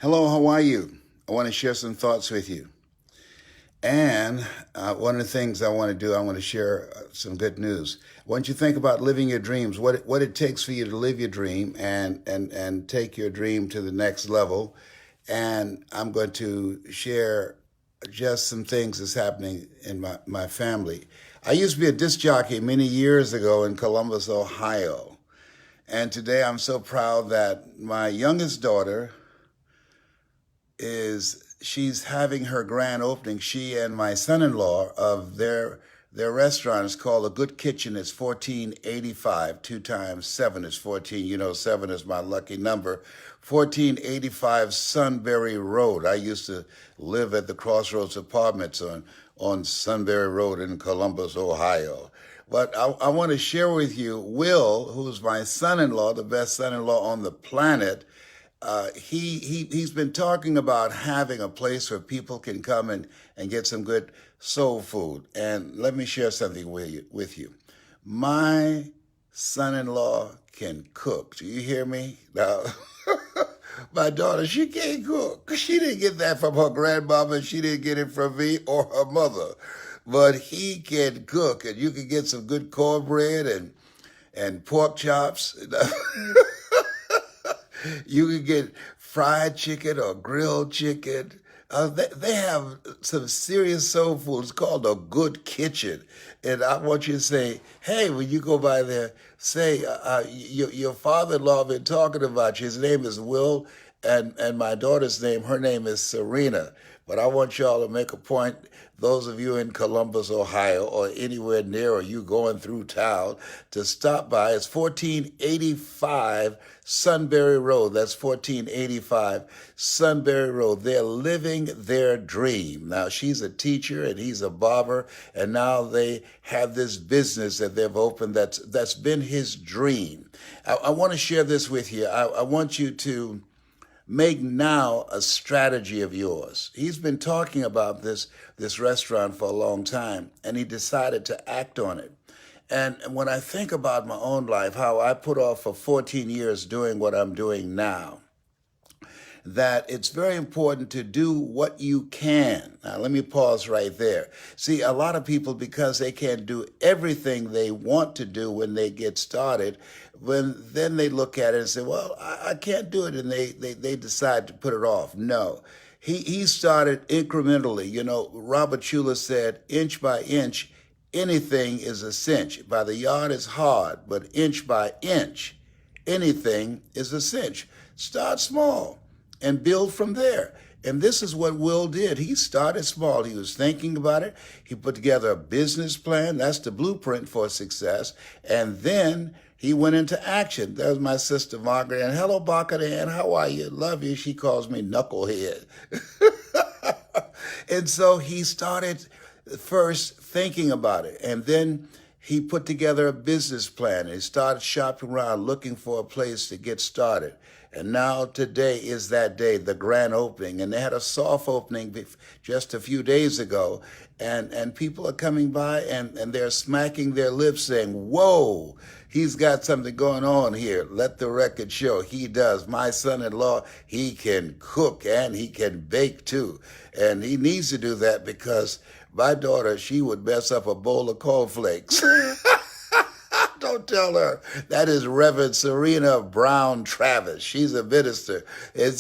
Hello, how are you? I want to share some thoughts with you. And one of the things I want to do, I want to share some good news. I want you to think about living your dreams, what it takes for you to live your dream and take your dream to the next level. And I'm going to share just some things that's happening in my family. I used to be a disc jockey many years ago in Columbus, Ohio. And today I'm so proud that my youngest daughter she's having her grand opening. She and my son-in-law of their restaurant is called The Good Kitchen. It's 1485. 2 times 7 is 14. You know, 7 is my lucky number. 1485 Sunbury Road. I used to live at the Crossroads Apartments on Sunbury Road in Columbus, Ohio. But I want to share with you Will, who's my son-in-law, the best son-in-law on the planet. He's been talking about having a place where people can come and get some good soul food. And let me share something with you. My son-in-law can cook. Do you hear me? Now, my daughter, she can't cook. She didn't get that from her grandmama. She didn't get it from me or her mother. But he can cook, and you can get some good cornbread and pork chops. You can get fried chicken or grilled chicken. They have some serious soul food. It's called A Good Kitchen. And I want you to say, hey, when you go by there, say, your father-in-law been talking about you. His name is Will, and my daughter's name, her name is Serena. But I want y'all to make a point, those of you in Columbus, Ohio, or anywhere near, or you going through town, to stop by. It's 1485 Sunbury Road. That's 1485 Sunbury Road. They're living their dream. Now, she's a teacher and he's a barber, and now they have this business that they've opened that's been his dream. I want to share this with you. I want you to make now a strategy of yours. He's been talking about this restaurant for a long time, and he decided to act on it. And when I think about my own life, how I put off for 14 years doing what I'm doing now, that it's very important to do what you can. Now, let me pause right there. See, a lot of people, because they can't do everything they want to do when they get started, then they look at it and say, well, I can't do it, and they decide to put it off. No. He started incrementally. You know, Robert Schuller said, inch by inch, anything is a cinch. By the yard is hard, but inch by inch, anything is a cinch. Start small and build from there. And this is what Will did. He started small. He was thinking about it. He put together a business plan. That's the blueprint for success. And then he went into action. There's my sister Margaret. And hello, Bakadan. How are you? Love you. She calls me Knucklehead. And so he started first thinking about it. And then he put together a business plan. He started shopping around looking for a place to get started. And now today is that day, the grand opening. And they had a soft opening just a few days ago. And people are coming by and they're smacking their lips saying, whoa, he's got something going on here. Let the record show. He does. My son-in-law, he can cook and he can bake too. And he needs to do that because my daughter, she would mess up a bowl of cornflakes. Don't tell her. That is Reverend Serena Brown Travis. She's a minister. And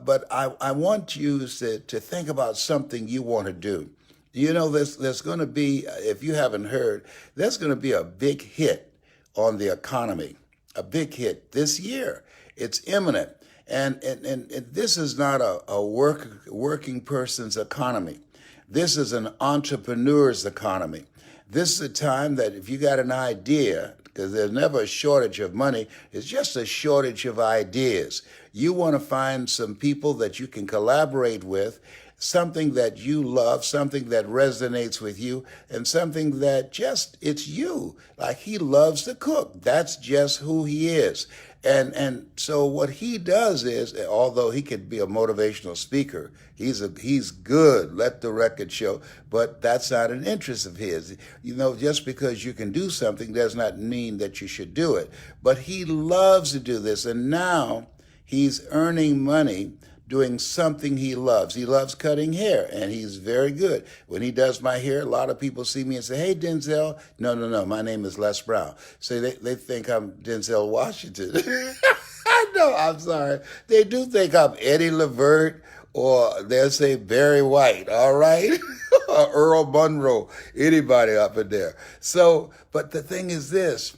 but I want you to think about something you want to do. You know, there's going to be, if you haven't heard, there's going to be a big hit on the economy, a big hit this year. It's imminent. And this is not a working person's economy. This is an entrepreneur's economy. This is a time that if you got an idea, because there's never a shortage of money, it's just a shortage of ideas. You want to find some people that you can collaborate with, something that you love, something that resonates with you, and something that just, it's you. Like he loves to cook. That's just who he is. And so what he does is, although he could be a motivational speaker, he's good, let the record show, but that's not an interest of his. You know, just because you can do something does not mean that you should do it. But he loves to do this. And now He's earning money doing something he loves. He loves cutting hair, and he's very good. When he does my hair, a lot of people see me and say, "Hey, Denzel." No, no, no, my name is Les Brown. So they think I'm Denzel Washington. No, I'm sorry. They do think I'm Eddie Levert, or they'll say Barry White, all right? Or Earl Monroe, anybody up in there. So, but the thing is this: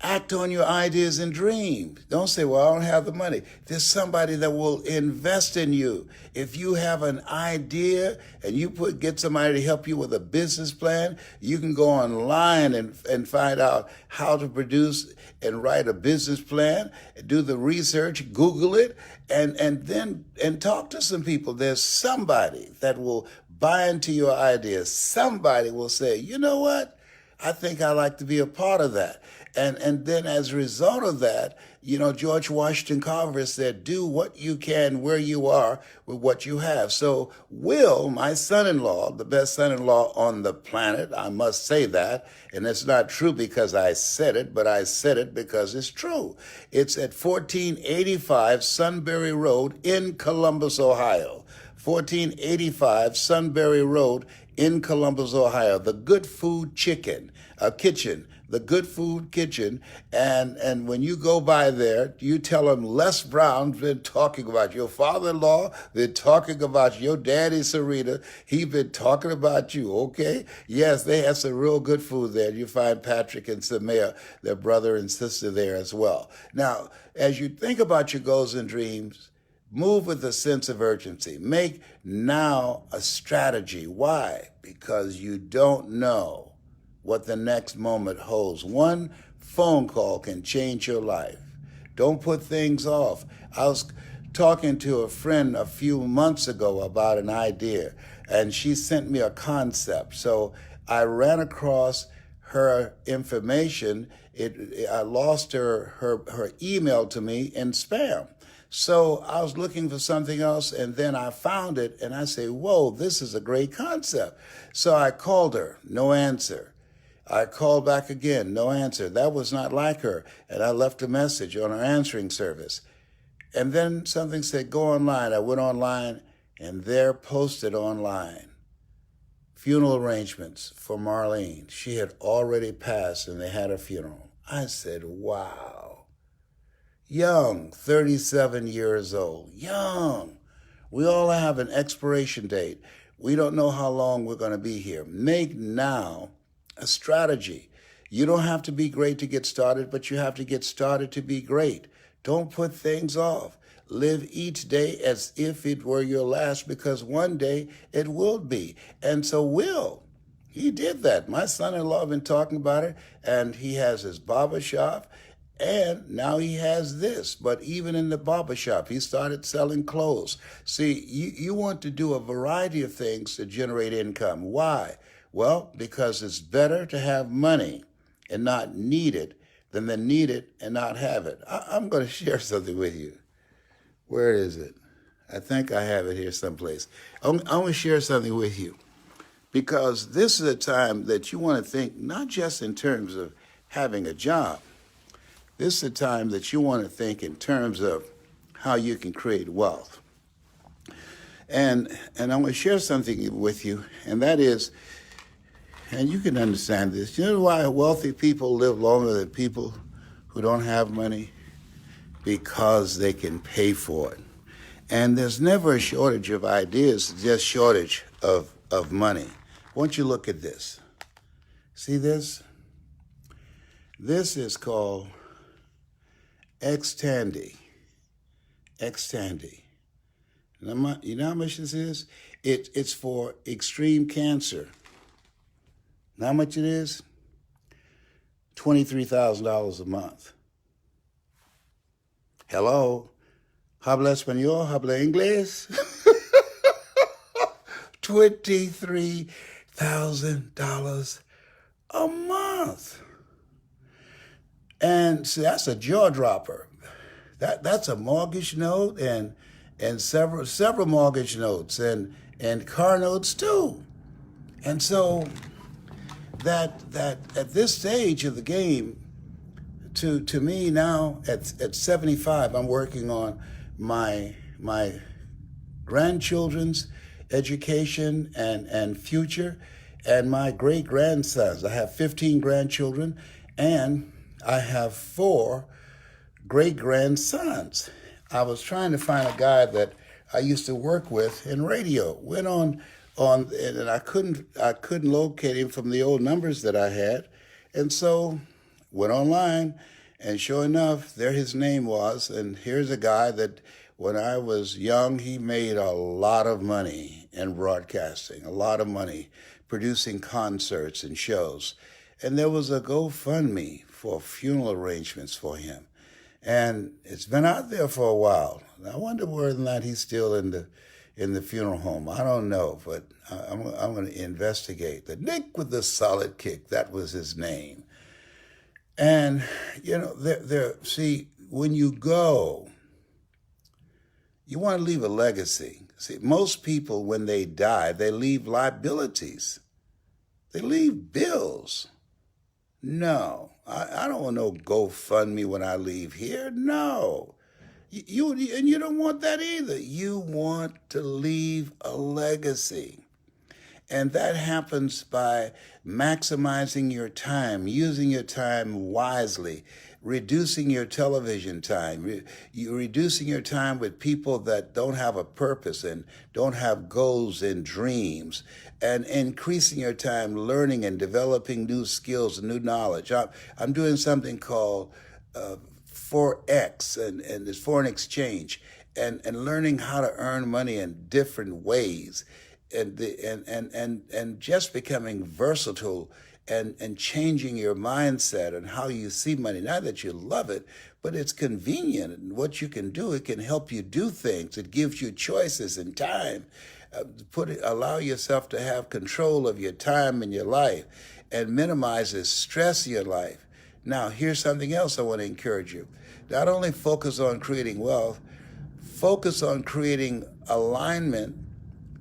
act on your ideas and dreams. Don't say, "Well, I don't have the money." There's somebody that will invest in you. If you have an idea and you get somebody to help you with a business plan, you can go online and find out how to produce and write a business plan, do the research, Google it, and talk to some people. There's somebody that will buy into your ideas. Somebody will say, "You know what? I think I like to be a part of that." And then as a result of that, George Washington Carver said, "Do what you can where you are with what you have." So Will, my son-in-law, the best son-in-law on the planet, I must say that, and it's not true because I said it, but I said it because it's true. It's at 1485 Sunbury Road in Columbus, Ohio. 1485 Sunbury Road in Columbus, Ohio. The Good Food Kitchen. The Good Food Kitchen. And when you go by there, you tell them Les Brown's been talking about your father-in-law, been talking about your daddy, Sarita. He's been talking about you, okay? Yes, they have some real good food there. You find Patrick and Samaya, their brother and sister, there as well. Now, as you think about your goals and dreams, move with a sense of urgency. Make now a strategy. Why? Because you don't know what the next moment holds. One phone call can change your life. Don't put things off. I was talking to a friend a few months ago about an idea, and she sent me a concept. So I ran across her information. I lost her email to me in spam. So I was looking for something else, and then I found it, and I say, "Whoa, this is a great concept." So I called her, no answer. I called back again, no answer. That was not like her, and I left a message on her answering service. And then something said, "Go online." I went online, and there posted online, funeral arrangements for Marlene. She had already passed, and they had a funeral. I said, wow. Young, 37 years old, young. We all have an expiration date. We don't know how long we're going to be here. Make now a strategy. You don't have to be great to get started, but you have to get started to be great. Don't put things off. Live each day as if it were your last, because one day it will be. And so Will, he did that. My son-in-law been talking about it, and he has his barber shop, and now he has this. But even in the barber shop, he started selling clothes. See, you want to do a variety of things to generate income. Why? Well, because it's better to have money and not need it than to need it and not have it. I'm going to share something with you. Where is it? I think I have it here someplace. I'm going to share something with you, because this is a time that you want to think not just in terms of having a job. This is a time that you want to think in terms of how you can create wealth. And I'm going to share something with you, and that is, and you can understand this. You know why wealthy people live longer than people who don't have money? Because they can pay for it. And there's never a shortage of ideas, just shortage of money. Won't you look at this? See this? This is called Xtandi. Xtandi. You know how much this is? It's for extreme cancer. How much it is? $23,000 a month. Hello? Habla español? Habla inglés? $23,000 a month. And see, that's a jaw dropper. That's a mortgage note and several mortgage notes and car notes too. And so that at this stage of the game, to me now at 75, I'm working on my grandchildren's education and future, and my great grandsons. I have 15 grandchildren, and I have 4 great grandsons. I was trying to find a guy that I used to work with in radio. Went on, and I couldn't locate him from the old numbers that I had, and so went online, and sure enough, there his name was. And here's a guy that when I was young, he made a lot of money in broadcasting, a lot of money producing concerts and shows. And there was a GoFundMe for funeral arrangements for him. And it's been out there for a while. I wonder whether or not he's still in the funeral home. I don't know, but I'm going to investigate. The Nick with the Solid Kick, that was his name. And see, when you go, you want to leave a legacy. See, most people, when they die, they leave liabilities. They leave bills. No, I don't want no GoFundMe when I leave here. No. And you don't want that either. You want to leave a legacy. And that happens by maximizing your time, using your time wisely, reducing your television time, reducing your time with people that don't have a purpose and don't have goals and dreams, and increasing your time learning and developing new skills and new knowledge. I'm doing something called Forex, and it's foreign exchange, and learning how to earn money in different ways. And just becoming versatile and changing your mindset and how you see money. Not that you love it, but it's convenient. And what you can do, it can help you do things. It gives you choices and time. Allow yourself to have control of your time and your life, and minimizes stress in your life. Now, here's something else I want to encourage you. Not only focus on creating wealth, focus on creating alignment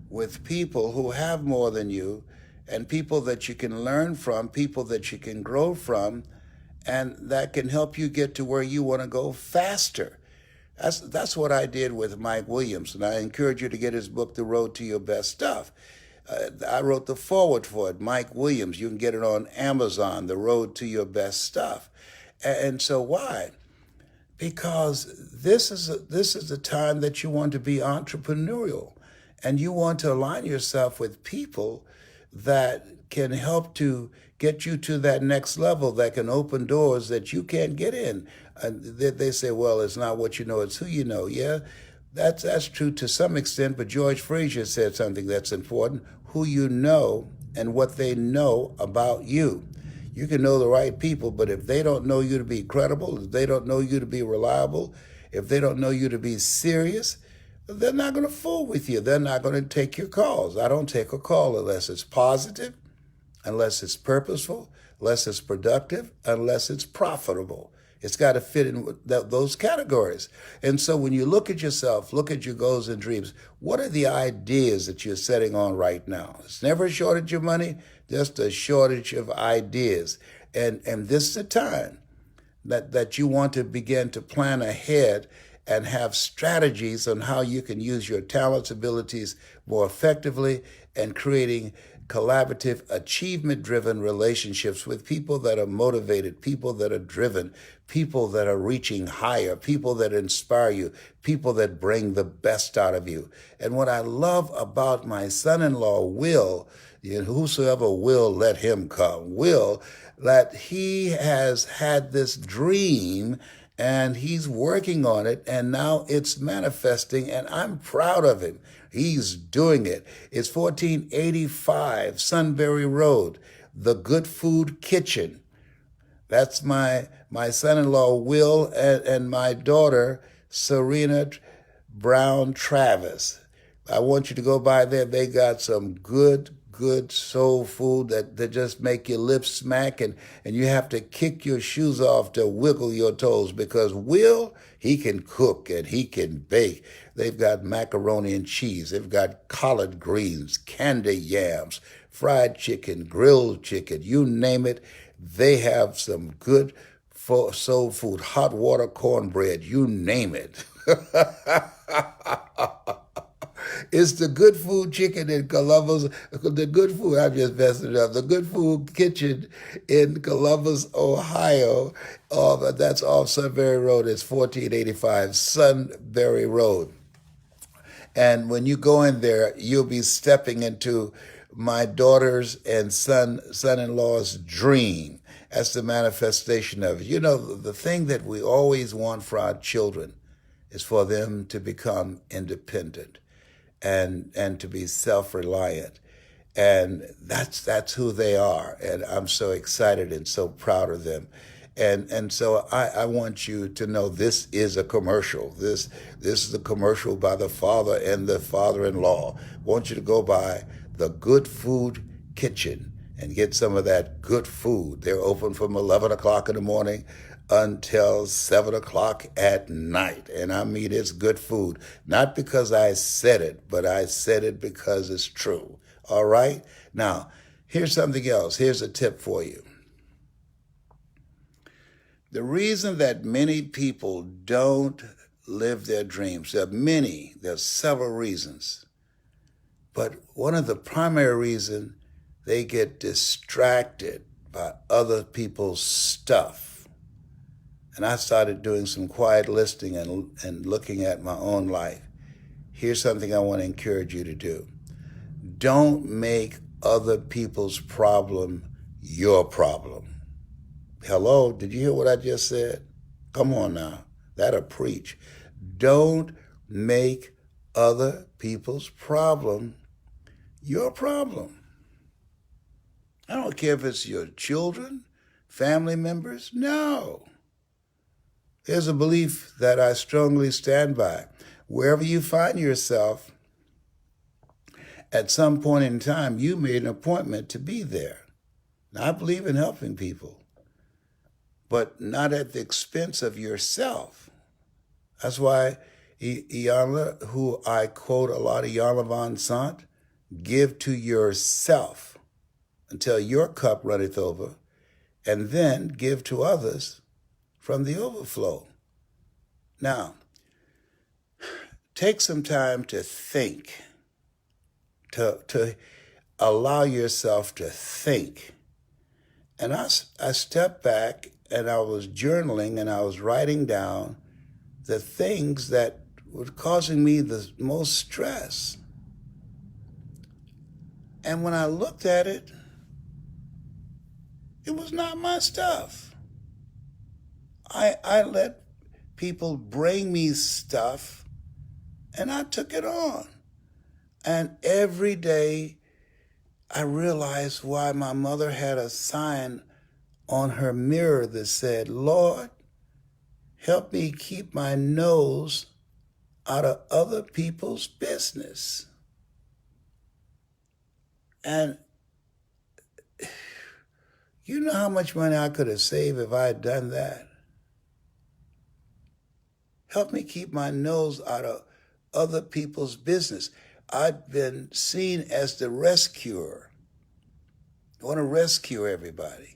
with people who have more than you, and people that you can learn from, people that you can grow from, and that can help you get to where you want to go faster. That's what I did with Mike Williams, and I encourage you to get his book, The Road to Your Best Stuff. I wrote the foreword for it, Mike Williams. You can get it on Amazon, The Road to Your Best Stuff. And so why? Because this is the time that you want to be entrepreneurial, and you want to align yourself with people that can help to get you to that next level, that can open doors that you can't get in. And they say, well, it's not what you know, it's who you know. Yeah, that's true to some extent, but George Frazier said something that's important: who you know and what they know about you. You can know the right people, but if they don't know you to be credible, if they don't know you to be reliable, if they don't know you to be serious, they're not going to fool with you. They're not going to take your calls. I don't take a call unless it's positive, unless it's purposeful, unless it's productive, unless it's profitable. It's got to fit in those categories. And so when you look at yourself, look at your goals and dreams, what are the ideas that you're setting on right now? It's never a shortage of money, just a shortage of ideas. And this is the time that you want to begin to plan ahead and have strategies on how you can use your talents, abilities more effectively, and creating collaborative, achievement-driven relationships with people that are motivated, people that are driven, people that are reaching higher, people that inspire you, people that bring the best out of you. And what I love about my son-in-law, Will, whosoever will, let him come, Will, that he has had this dream and he's working on it, and now it's manifesting, and I'm proud of him. He's doing it. It's 1485 Sunbury Road, the Good Food Kitchen. That's my son-in-law, Will, and my daughter, Serena Brown Travis. I want you to go by there. They got some good soul food that just make your lips smack, and you have to kick your shoes off to wiggle your toes, because Will, he can cook and he can bake. They've got macaroni and cheese. They've got collard greens, candy yams, fried chicken, grilled chicken, you name it. They have some good soul food, hot water cornbread, you name it. It's the Good Food Chicken in Columbus. The Good Food, I'm just messing it up. The Good Food Kitchen in Columbus, Ohio. That's off Sunbury Road. It's 1485 Sunbury Road. And when you go in there, you'll be stepping into my daughter's and son-in-law's dream. That's the manifestation of it. You know, the thing that we always want for our children is for them to become independent and to be self-reliant. And that's who they are. And I'm so excited and so proud of them. And so I want you to know this is a commercial. This is a commercial by the father and the father-in-law. I want you to go by the Good Food Kitchen and get some of that good food. They're open from 11 o'clock in the morning until 7 o'clock at night. And I mean, it's good food. Not because I said it, but I said it because it's true. All right? Now, here's something else. Here's a tip for you. The reason that many people don't live their dreams, there's several reasons. But one of the primary reasons, they get distracted by other people's stuff. And I started doing some quiet listening and looking at my own life. Here's something I want to encourage you to do. Don't make other people's problem your problem. Hello, did you hear what I just said? Come on now, that'll preach. Don't make other people's problem your problem. I don't care if it's your children, family members, no. There's a belief that I strongly stand by. Wherever you find yourself, at some point in time, you made an appointment to be there. Now, I believe in helping people, but not at the expense of yourself. That's why Iyanla, who I quote a lot, Iyanla Vanzant, give to yourself until your cup runneth over, and then give to others from the overflow. Now, take some time to think, to allow yourself to think. And I stepped back and I was journaling and I was writing down the things that were causing me the most stress. And when I looked at it, it was not my stuff. I let people bring me stuff and I took it on. And every day I realized why my mother had a sign on her mirror that said, Lord, help me keep my nose out of other people's business. And you know how much money I could have saved if I had done that? Help me keep my nose out of other people's business. I've been seen as the rescuer. I want to rescue everybody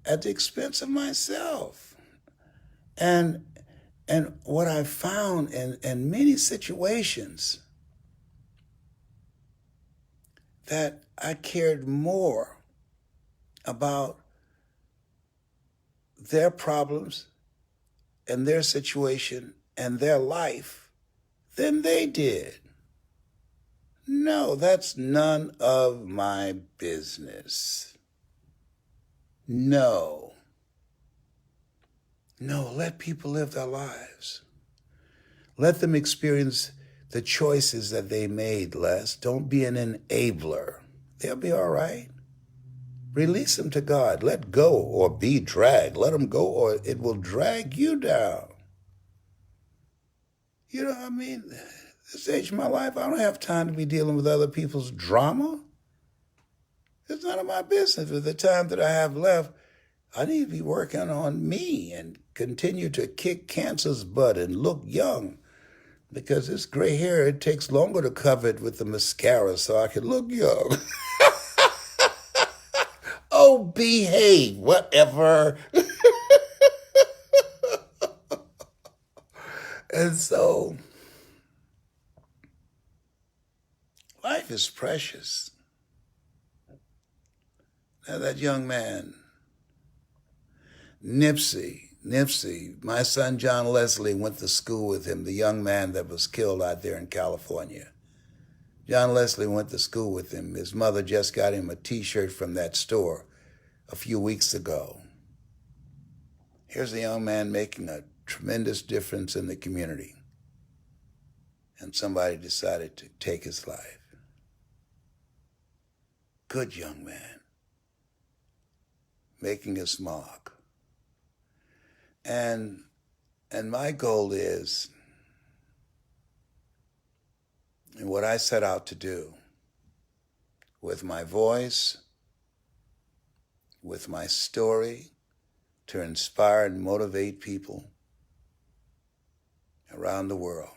at the expense of myself. And what I found in many situations, that I cared more about their problems and their situation and their life than they did. No, that's none of my business. No, let people live their lives. Let them experience the choices that they made, Les. Don't be an enabler. They'll be all right. Release them to God. Let go or be dragged. Let them go or it will drag you down. You know what I mean? This stage of my life, I don't have time to be dealing with other people's drama. It's none of my business. At the time that I have left, I need to be working on me and continue to kick cancer's butt and look young. Because this gray hair, it takes longer to cover it with the mascara so I can look young. Oh, behave, whatever. And so life is precious. Now that young man, Nipsey, my son John Leslie went to school with him, the young man that was killed out there in California. John Leslie went to school with him. His mother just got him a T-shirt from that store a few weeks ago. Here's a young man making a tremendous difference in the community. And somebody decided to take his life. Good young man, making his mark. And my goal is, and what I set out to do with my voice, with my story, to inspire and motivate people around the world.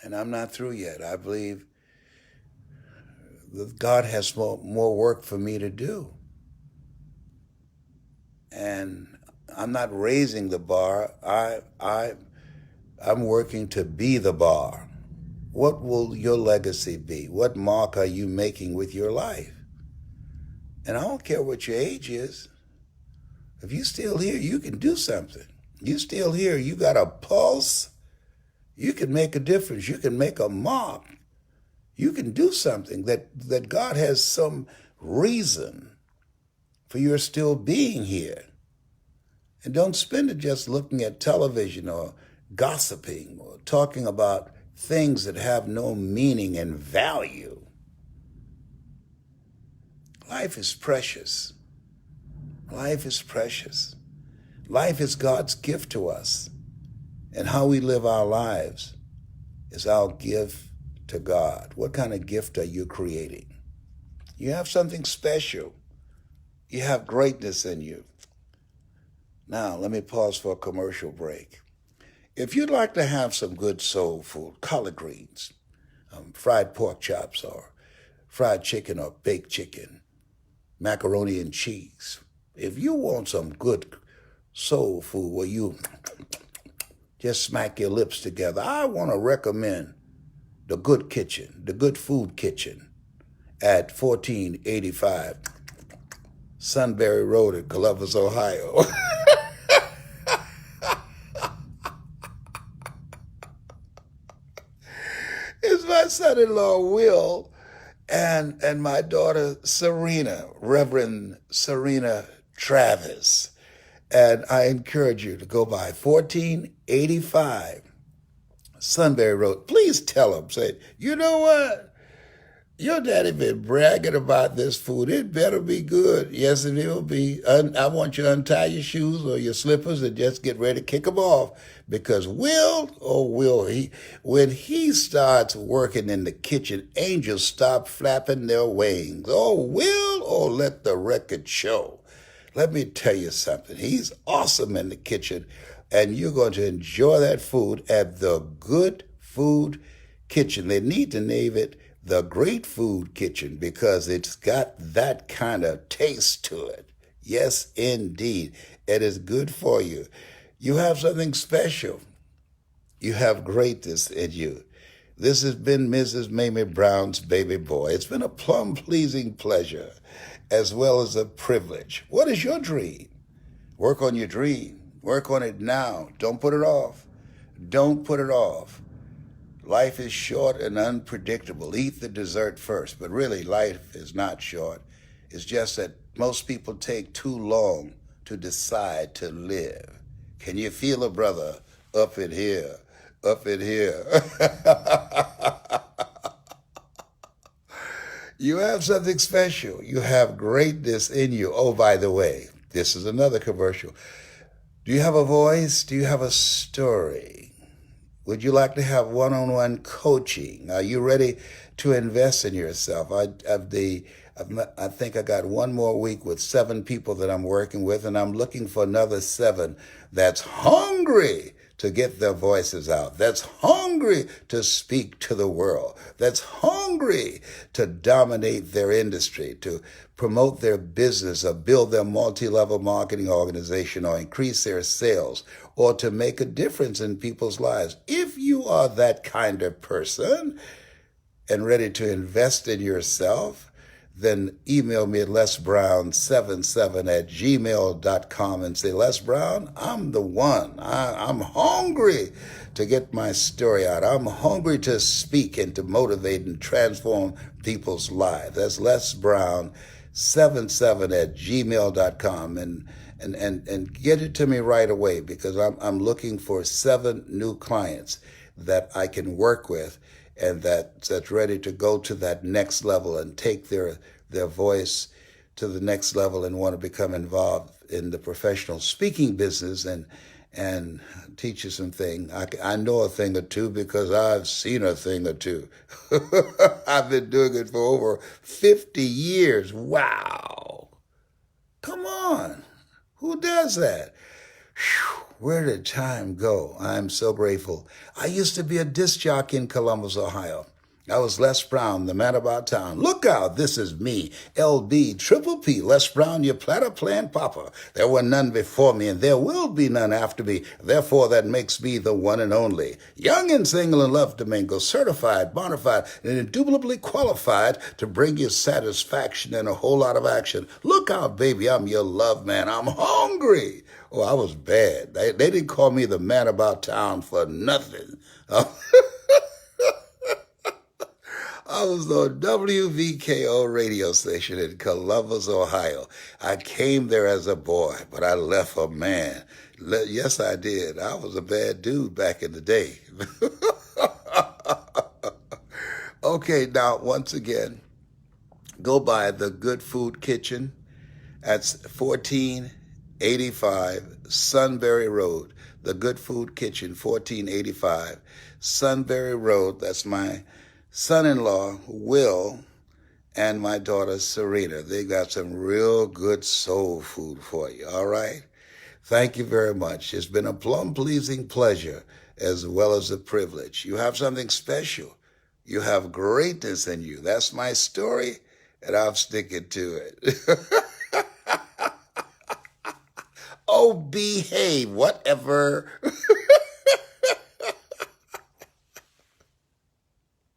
And I'm not through yet. I believe that God has more work for me to do. And I'm not raising the bar. I'm working to be the bar. What will your legacy be? What mark are you making with your life? And I don't care what your age is. If you're still here, you can do something. You still here, you got a pulse. You can make a difference. You can make a mark. You can do something that God has some reason for your still being here. And don't spend it just looking at television or gossiping or talking about things that have no meaning and value. Life is precious. Life is precious. Life is God's gift to us. And how we live our lives is our gift to God. What kind of gift are you creating? You have something special. You have greatness in you. Now, let me pause for a commercial break. If you'd like to have some good soul food, collard greens, fried pork chops, or fried chicken or baked chicken, macaroni and cheese. If you want some good soul food where you just smack your lips together, I want to recommend the Good Kitchen, the Good Food Kitchen at 1485 Sunbury Road in Columbus, Ohio. It's my son-in-law, Will, and my daughter, Serena, Reverend Serena Travis. And I encourage you to go by 1485 Sunbury Road. Please tell them, say, you know what? Your daddy been bragging about this food. It better be good. Yes, it will be. I want you to untie your shoes or your slippers and just get ready to kick them off. Because when he starts working in the kitchen, angels stop flapping their wings. Let the record show. Let me tell you something. He's awesome in the kitchen, and you're going to enjoy that food at the Good Food Kitchen. They need to name it the Great Food Kitchen because it's got that kind of taste to it. Yes, indeed. It is good for you. You have something special. You have greatness in you. This has been Mrs. Mamie Brown's baby boy. It's been a plum-pleasing pleasure as well as a privilege. What is your dream? Work on your dream. Work on it now. Don't put it off. Don't put it off. Life is short and unpredictable. Eat the dessert first. But really, life is not short. It's just that most people take too long to decide to live. Can you feel it, brother? Up in here. Up in here. You have something special. You have greatness in you. Oh, by the way, this is another commercial. Do you have a voice? Do you have a story? Would you like to have one-on-one coaching? Are you ready to invest in yourself? I think I got one more week with 7 people that I'm working with, and I'm looking for another 7 that's hungry to get their voices out, that's hungry hungry to speak to the world, that's hungry to dominate their industry, to promote their business or build their multi-level marketing organization or increase their sales or to make a difference in people's lives. If you are that kind of person and ready to invest in yourself, then email me at lesbrown77@gmail.com and say, Les Brown, I'm the one. I'm hungry to get my story out. I'm hungry to speak and to motivate and transform people's lives. That's lesbrown77@gmail.com. And get it to me right away, because I'm looking for 7 new clients that I can work with and that's ready to go to that next level and take their voice to the next level and want to become involved in the professional speaking business and teach you some things. I know a thing or two because I've seen a thing or two. I've been doing it for over 50 years. Wow. Come on. Who does that? Whew, where did time go? I'm so grateful. I used to be a disc jockey in Columbus, Ohio. I was Les Brown, the man about town. Look out, this is me, LB, Triple P, Les Brown, your platter plant papa. There were none before me, and there will be none after me. Therefore, that makes me the one and only. Young and single and love to mingle, certified, bona fide, and indubitably qualified to bring you satisfaction and a whole lot of action. Look out, baby, I'm your love man. I'm hungry. Oh, I was bad. They didn't call me the man about town for nothing. I was on WVKO radio station in Columbus, Ohio. I came there as a boy, but I left a man. Yes, I did. I was a bad dude back in the day. Okay, now, once again, go by the Good Food Kitchen. That's 1485 Sunbury Road. The Good Food Kitchen, 1485 Sunbury Road. That's my son-in-law, Will, and my daughter, Serena. They got some real good soul food for you, all right? Thank you very much. It's been a plum-pleasing pleasure as well as a privilege. You have something special. You have greatness in you. That's my story, and I'm sticking to it. Oh, behave, whatever.